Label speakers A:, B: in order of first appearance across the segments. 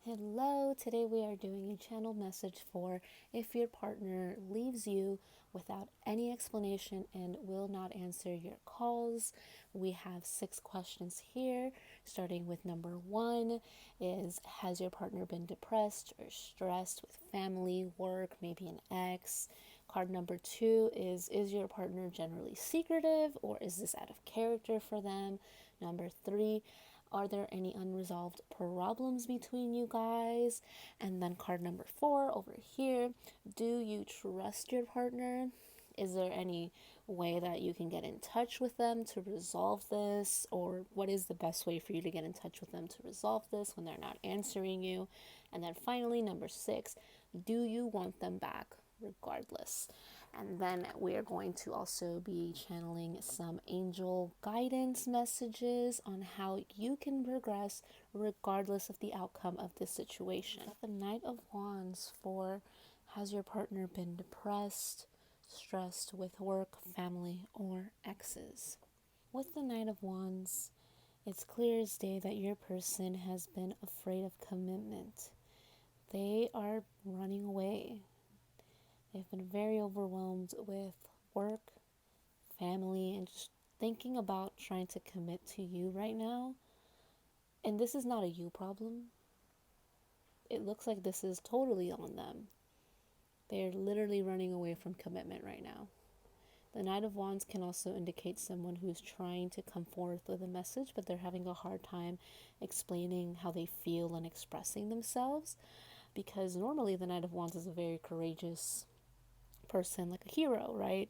A: Hello, today we are doing a channel message for if your partner leaves you without any explanation and will not answer your calls. We have 6 questions here, starting with number 1 is, has your partner been depressed or stressed with family, work, maybe an ex? Card number 2 is your partner generally secretive or is this out of character for them? Number 3, are there any unresolved problems between you guys? And then card number 4 over here, do you trust your partner? Is there any way that you can get in touch with them to resolve this? Or what is the best way for you to get in touch with them to resolve this when they're not answering you? And then finally, number 6, do you want them back regardless? And then we are going to also be channeling some angel guidance messages on how you can progress regardless of the outcome of this situation. The Knight of Wands for, has your partner been depressed, stressed with work, family, or exes? With the Knight of Wands, it's clear as day that your person has been afraid of commitment. They are running away. They've been very overwhelmed with work, family, and just thinking about trying to commit to you right now. And this is not a you problem. It looks like this is totally on them. They're literally running away from commitment right now. The Knight of Wands can also indicate someone who's trying to come forth with a message, but they're having a hard time explaining how they feel and expressing themselves. Because normally the Knight of Wands is a very courageous person, like a hero, right?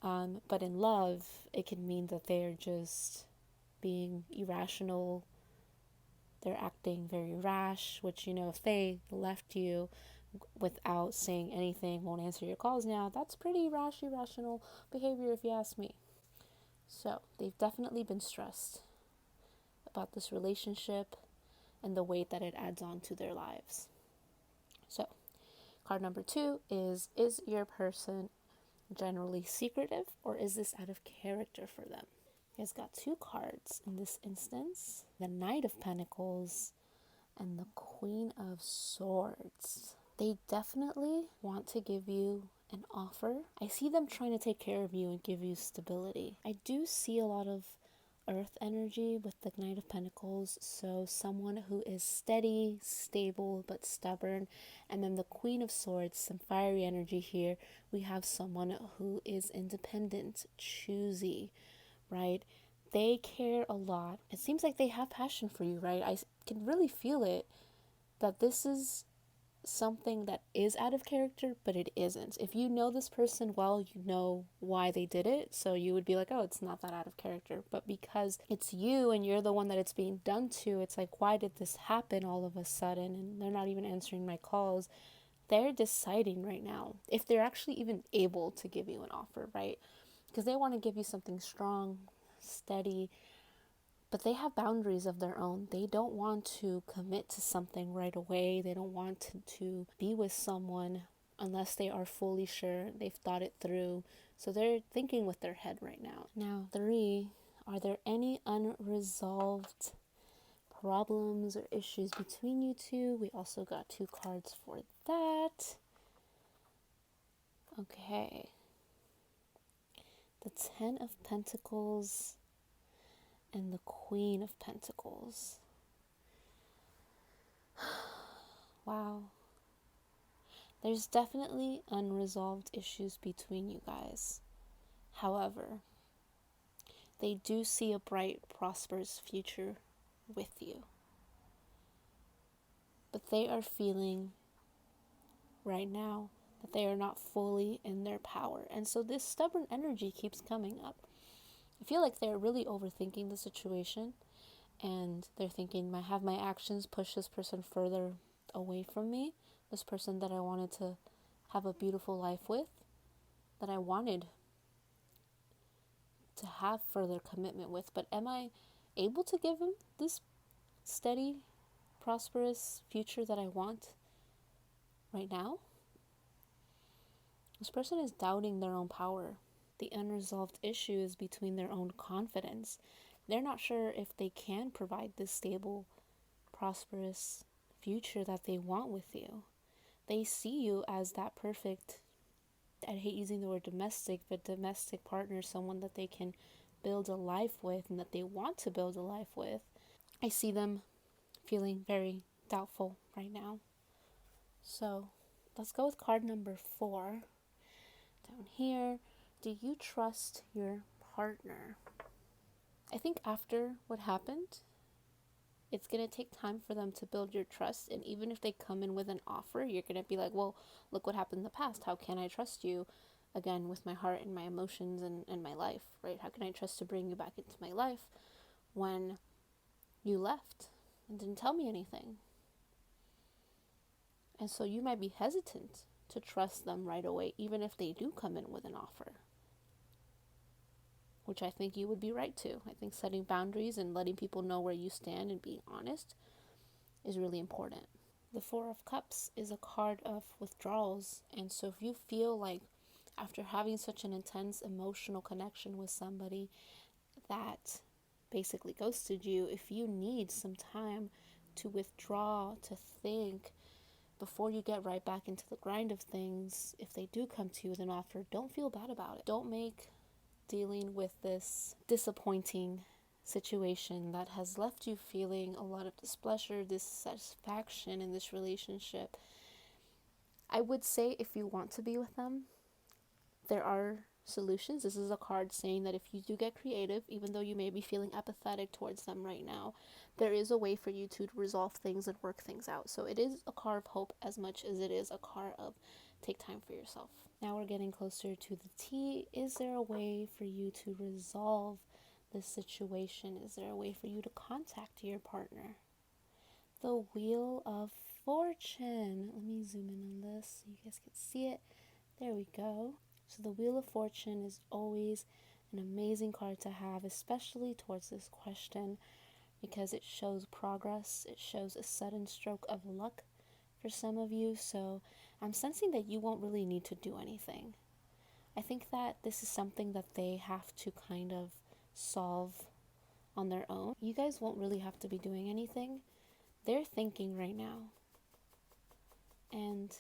A: But in love, it can mean that they're just being irrational. They're acting very rash, which, if they left you without saying anything, won't answer your calls now, that's pretty rash, irrational behavior if you ask me. So they've definitely been stressed about this relationship and the weight that it adds on to their lives. So card number 2 is your person generally secretive or is this out of character for them? You guys got 2 cards in this instance, the Knight of Pentacles and the Queen of Swords. They definitely want to give you an offer. I see them trying to take care of you and give you stability. I do see a lot of earth energy with the Knight of Pentacles, so someone who is steady, stable, but stubborn. And then the Queen of Swords, some fiery energy here. We have someone who is independent, choosy, right? They care a lot. It seems like they have passion for you, right? I can really feel it, that this is something that is out of character, but it isn't. If you know this person well, you know why they did it, so you would be like, oh, it's not that out of character. But because it's you and you're the one that it's being done to, it's like, why did this happen all of a sudden? And they're not even answering my calls. They're deciding right now if they're actually even able to give you an offer, right? Because they want to give you something strong, steady, but they have boundaries of their own. They don't want to commit to something right away. They don't want to be with someone unless they are fully sure they've thought it through. So they're thinking with their head right now. Now, 3, are there any unresolved problems or issues between you two? We also got 2 cards for that. Okay. The 10 of Pentacles and the Queen of Pentacles. Wow. There's definitely unresolved issues between you guys. However, they do see a bright, prosperous future with you. But they are feeling right now that they are not fully in their power. And so this stubborn energy keeps coming up. I feel like they're really overthinking the situation. And they're thinking, have my actions push this person further away from me? This person that I wanted to have a beautiful life with, that I wanted to have further commitment with. But am I able to give him this steady, prosperous future that I want right now? This person is doubting their own power. The unresolved issue is between their own confidence. They're not sure if they can provide this stable, prosperous future that they want with you. They see you as that perfect, I hate using the word domestic, but domestic partner, someone that they can build a life with and that they want to build a life with. I see them feeling very doubtful right now. So let's go with card number 4. Down here, do you trust your partner? I think after what happened, it's going to take time for them to build your trust. And even if they come in with an offer, you're going to be like, well, look what happened in the past. How can I trust you again with my heart and my emotions and my life, right? How can I trust to bring you back into my life when you left and didn't tell me anything? And so you might be hesitant to trust them right away, even if they do come in with an offer, which I think you would be right to. I think setting boundaries and letting people know where you stand and being honest is really important. The Four of Cups is a card of withdrawals. And so if you feel like after having such an intense emotional connection with somebody that basically ghosted you, if you need some time to withdraw, to think, before you get right back into the grind of things, if they do come to you with an offer, don't feel bad about it. Don't make dealing with this disappointing situation that has left you feeling a lot of displeasure, dissatisfaction in this relationship. I would say if you want to be with them, there are solutions. This is a card saying that if you do get creative, even though you may be feeling apathetic towards them right now, there is a way for you to resolve things and work things out. So it is a card of hope as much as it is a card of take time for yourself. Now we're getting closer to the T. Is there a way for you to resolve this situation? Is there a way for you to contact your partner? The Wheel of Fortune. Let me zoom in on this so you guys can see it. There we go. So the Wheel of Fortune is always an amazing card to have, especially towards this question, because it shows progress. It shows a sudden stroke of luck for some of you. So I'm sensing that you won't really need to do anything. I think that this is something that they have to kind of solve on their own. You guys won't really have to be doing anything. They're thinking right now. And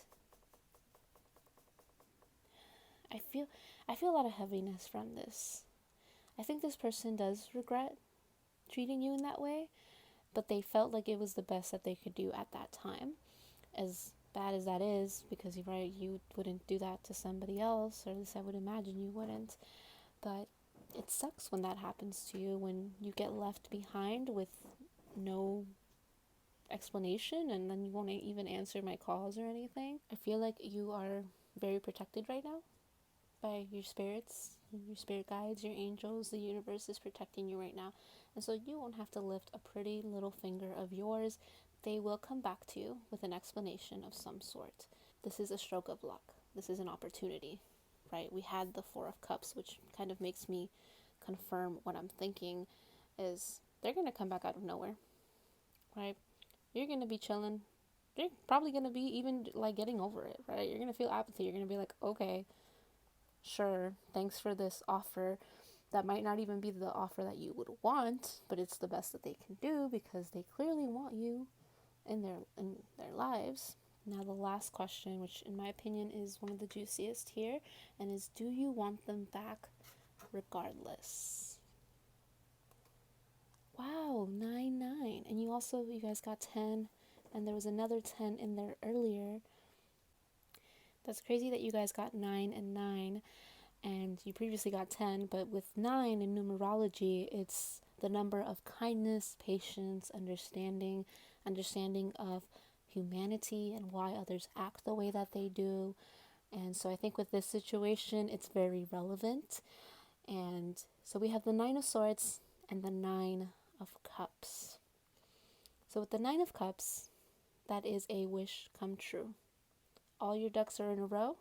A: I feel a lot of heaviness from this. I think this person does regret treating you in that way, but they felt like it was the best that they could do at that time. As bad as that is, because you're right, you wouldn't do that to somebody else, or at least I would imagine you wouldn't. But it sucks when that happens to you, when you get left behind with no explanation, and then you won't even answer my calls or anything. I feel like you are very protected right now by your spirits, your spirit guides, your angels. The universe is protecting you right now. And so you won't have to lift a pretty little finger of yours. They will come back to you with an explanation of some sort. This is a stroke of luck. This is an opportunity, right? We had the Four of Cups, which kind of makes me confirm what I'm thinking is they're going to come back out of nowhere, right? You're going to be chilling. You're probably going to be even like getting over it, right? You're going to feel apathy. You're going to be like, okay, sure, thanks for this offer. That might not even be the offer that you would want, but it's the best that they can do because they clearly want you in their lives. Now the last question, which in my opinion is one of the juiciest here, and is, do you want them back regardless? Wow, 9-9. And you guys got 10, and there was another 10 in there earlier. That's crazy that you guys got 9 and 9, and you previously got 10, but with 9 in numerology, it's the number of kindness, patience, understanding of humanity and why others act the way that they do. And so I think with this situation, it's very relevant. And so we have the 9 of Swords and the 9 of Cups. So with the 9 of Cups, that is a wish come true. All your ducks are in a row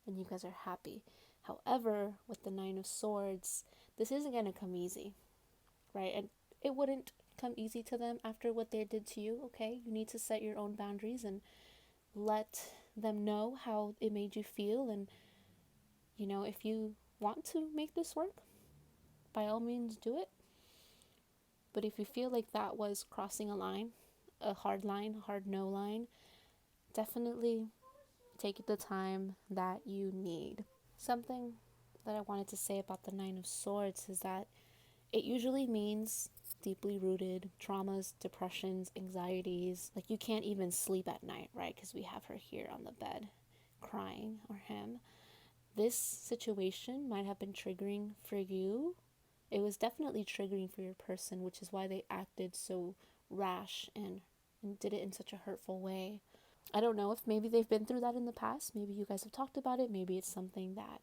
A: and you guys are happy. However, with the 9 of Swords, this isn't going to come easy, right? And it wouldn't come easy to them after what they did to you. Okay, you need to set your own boundaries and let them know how it made you feel. And, you know, if you want to make this work, by all means do it. But if you feel like that was crossing a line a hard line, hard no line. Definitely take the time that you need. Something that I wanted to say about the Nine of Swords is that it usually means deeply rooted traumas, depressions, anxieties. Like you can't even sleep at night, right? Because we have her here on the bed crying, or him. This situation might have been triggering for you. It was definitely triggering for your person, which is why they acted so rash and did it in such a hurtful way. I don't know if maybe they've been through that in the past. Maybe you guys have talked about it. Maybe it's something that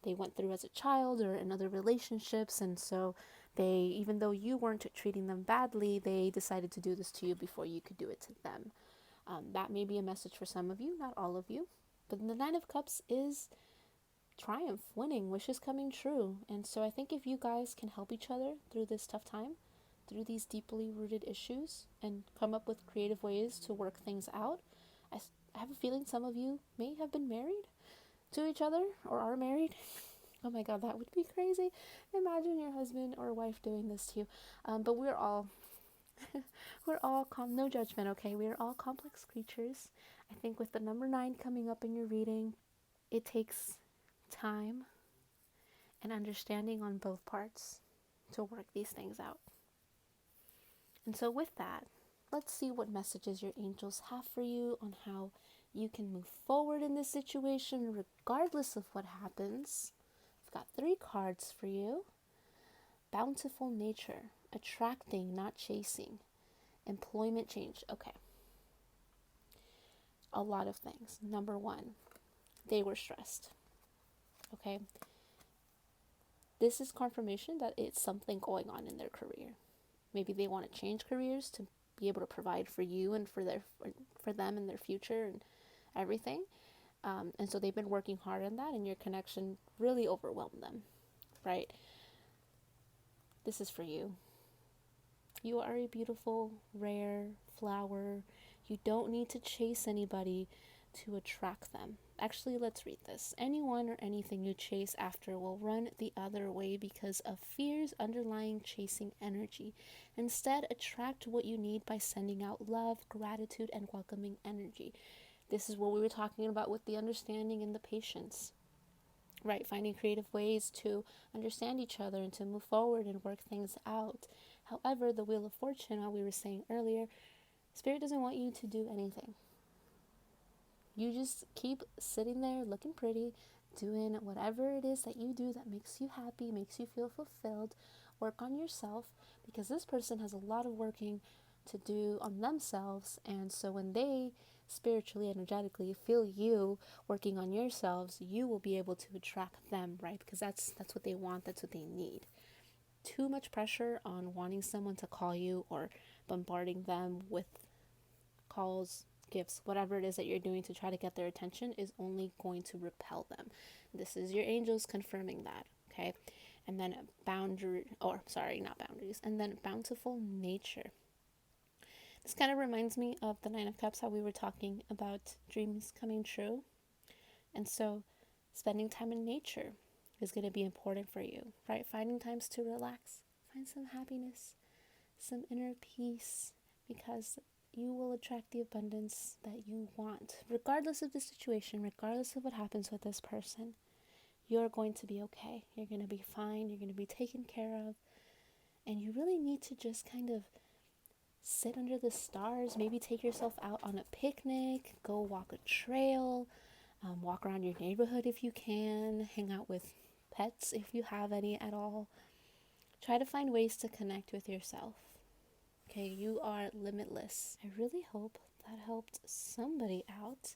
A: they went through as a child or in other relationships, and so they, even though you weren't treating them badly, they decided to do this to you before you could do it to them. That may be a message for some of you, not all of you. But the Nine of Cups is triumph, winning, wishes coming true. And so I think if you guys can help each other through this tough time, through these deeply rooted issues, and come up with creative ways to work things out, I have a feeling some of you may have been married to each other or are married. Oh my god, that would be crazy. Imagine your husband or wife doing this to you. But we're all no judgment, okay? We are all complex creatures. I think with the number 9 coming up in your reading, it takes time and understanding on both parts to work these things out. And so with that, let's see what messages your angels have for you on how you can move forward in this situation regardless of what happens. I've got 3 cards for you. Bountiful nature, attracting, not chasing, employment change. Okay. A lot of things. Number 1, they were stressed. Okay. This is confirmation that it's something going on in their career. Maybe they want to change careers to be able to provide for you and for them and their future and everything. And so they've been working hard on that, and your connection really overwhelmed them, right? This is for you. You are a beautiful, rare flower. You don't need to chase anybody to attract them. Actually, let's read this. Anyone or anything you chase after will run the other way because of fear's underlying chasing energy. Instead, attract what you need by sending out love, gratitude, and welcoming energy. This is what we were talking about with the understanding and the patience, right? Finding creative ways to understand each other and to move forward and work things out. However, the Wheel of Fortune, how we were saying earlier, Spirit doesn't want you to do anything. You just keep sitting there looking pretty, doing whatever it is that you do that makes you happy, makes you feel fulfilled. Work on yourself, because this person has a lot of working to do on themselves. And so when they spiritually, energetically feel you working on yourselves, you will be able to attract them, right? Because that's what they want, that's what they need. Too much pressure on wanting someone to call you or bombarding them with calls, gifts, whatever it is that you're doing to try to get their attention is only going to repel them. This is your angels confirming that, okay? And then not boundaries, and then bountiful nature. This kind of reminds me of the Nine of Cups, how we were talking about dreams coming true. And so spending time in nature is going to be important for you, right? Finding times to relax, find some happiness, some inner peace, because you will attract the abundance that you want. Regardless of the situation, regardless of what happens with this person, you're going to be okay. You're going to be fine. You're going to be taken care of. And you really need to just kind of sit under the stars, maybe take yourself out on a picnic, go walk a trail, walk around your neighborhood if you can, hang out with pets if you have any at all. Try to find ways to connect with yourself. Okay, you are limitless. I really hope that helped somebody out.